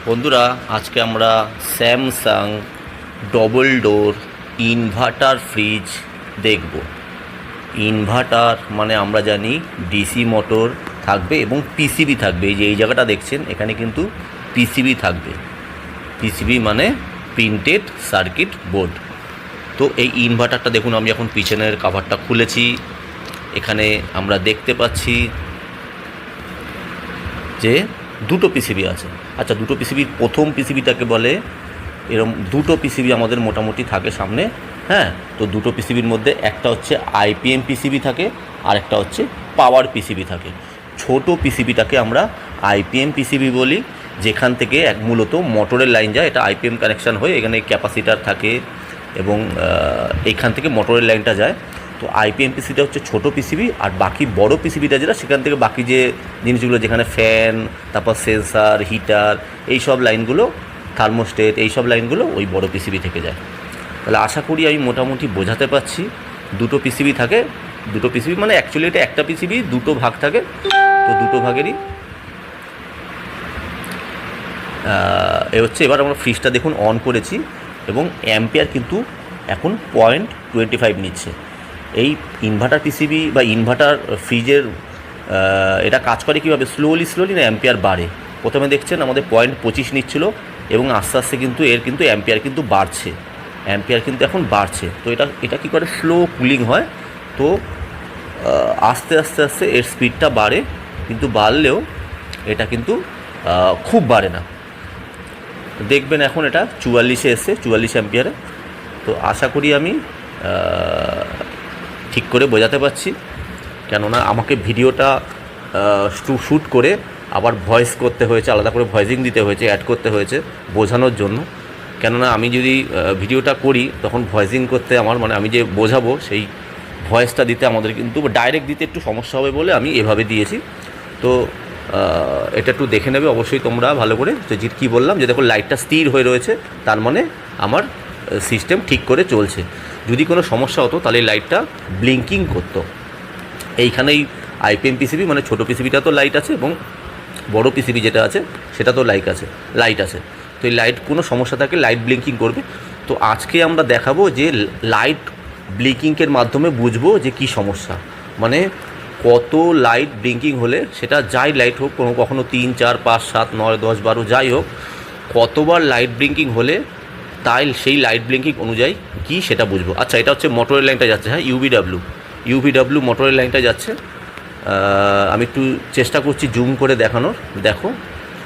বন্ধুরা, আজকে আমরা Samsung double door inverter fridge দেখব। ইনভার্টার মানে আমরা জানি ডিসি মোটর থাকবে এবং পিসিবি থাকবে। এই যে এই জায়গাটা দেখছেন, এখানে কিন্তু পিসিবি থাকবে। পিসিবি মানে প্রিন্টেড সার্কিট বোর্ড। তো এই ইনভার্টারটা দেখুন, আমি এখন পিছনের কভারটা খুলেছি, এখানে আমরা দেখতে পাচ্ছি যে দুটো পিসিবি আছে। আচ্ছা, দুটো পিসিবি, প্রথম পিসিবিটাকে বলে, এরকম দুটো পিসিবি আমাদের মোটামুটি থাকে সামনে। হ্যাঁ, তো দুটো পিসিবির মধ্যে একটা হচ্ছে আইপিএম পিসিবি থাকে আর একটা হচ্ছে পাওয়ার পিসিবি থাকে। ছোট পিসিবিটাকে আমরা আইপিএম পিসিবি বলি, যেখান থেকে মূলত মোটরের লাইন যায়। এটা আইপিএম কানেকশান হয়ে এখানে ক্যাপাসিটার থাকে এবং এইখান থেকে মোটরের লাইনটা যায়। তো আইপিএম পিসিবিটা হচ্ছে ছোটো পিসিবি, আর বাকি বড় পিসিবিটা যেটা, সেখান থেকে বাকি যে জিনিসগুলো, যেখানে ফ্যান, তারপর সেন্সার, হিটার, এই সব লাইনগুলো, থার্মোস্টেট, এই সব লাইনগুলো ওই বড় পিসিবি থেকে যায়। তাহলে আশা করি আমি মোটামুটি বোঝাতে পারছি। দুটো পিসিবি থাকে, দুটো পিসিবি মানে অ্যাকচুয়ালি এটা একটা পিসিবি, দুটো ভাগ থাকে। তো দুটো ভাগেরই এ হচ্ছে। এবার আমরা ফ্রিজটা দেখুন অন করেছি এবং অ্যাম্পিয়ার কিন্তু এখন 0.25 নিচ্ছে। এই ইনভার্টার পিসিবি বা ইনভার্টার ফ্রিজের এটা কাজ করে কীভাবে, স্লোলি না অ্যাম্পিয়ার বাড়ে। প্রথমে দেখছেন আমাদের 0.25 নিচ্ছিল এবং আস্তে আস্তে কিন্তু এর কিন্তু অ্যাম্পিয়ার কিন্তু বাড়ছে, অ্যাম্পিয়ার কিন্তু এখন বাড়ছে। তো এটা কী করে, স্লো কুলিং হয়। তো আস্তে আস্তে এর স্পিডটা বাড়ে, কিন্তু বাড়লেও এটা কিন্তু খুব বাড়ে না। দেখবেন এখন এটা 44-এ এসছে, 44 অ্যাম্পিয়ারে। তো আশা করি আমি ঠিক করে বোঝাতে পারছি, কেননা আমাকে ভিডিওটা শ্যুট করে আবার ভয়েস করতে হয়েছে, আলাদা করে ভয়েসিং দিতে হয়েছে, অ্যাড করতে হয়েছে বোঝানোর জন্য। কেননা আমি যদি ভিডিওটা করি তখন ভয়েসিং করতে আমার, মানে আমি যে বোঝাবো সেই ভয়েসটা দিতে আমাদের কিন্তু ডাইরেক্ট দিতে একটু সমস্যা হবে বলে আমি এভাবে দিয়েছি। তো এটা একটু দেখে নেবে অবশ্যই তোমরা ভালো করে, যে কী বললাম, যে দেখো লাইটটা স্থির হয়ে রয়েছে, তার মানে আমার সিস্টেম ঠিক করে চলছে। যদি কোনো সমস্যা হতো তাহলে লাইটটা ব্লিঙ্কিং করতো। এইখানেই আইপিএম পিসিবি মানে ছোটো পিসিবিটা তো লাইট আছে, এবং বড় পিসিবি যেটা আছে সেটা তো লাইট আছে। তো এই লাইট কোনো সমস্যা থাকলে লাইট ব্লিঙ্কিং করবে। তো আজকে আমরা দেখাবো যে লাইট ব্লিঙ্কিংয়ের মাধ্যমে বুঝবো যে কী সমস্যা, মানে কত লাইট ব্লিঙ্কিং হলে, সেটা যাই লাইট হোক, কখনো 3, 4, 5, 7, 9, 10, 12 যাই হোক, কতবার লাইট ব্লিঙ্কিং হলে তাই সেই লাইট ব্লিঙ্কিং অনুযায়ী কী সেটা বুঝবো। আচ্ছা, এটা হচ্ছে মোটরের লাইনটা যাচ্ছে, হ্যাঁ, ইউভিডব্লিউ মোটরের লাইনটা যাচ্ছে। আমি একটু চেষ্টা করছি জুম করে দেখানোর। দেখো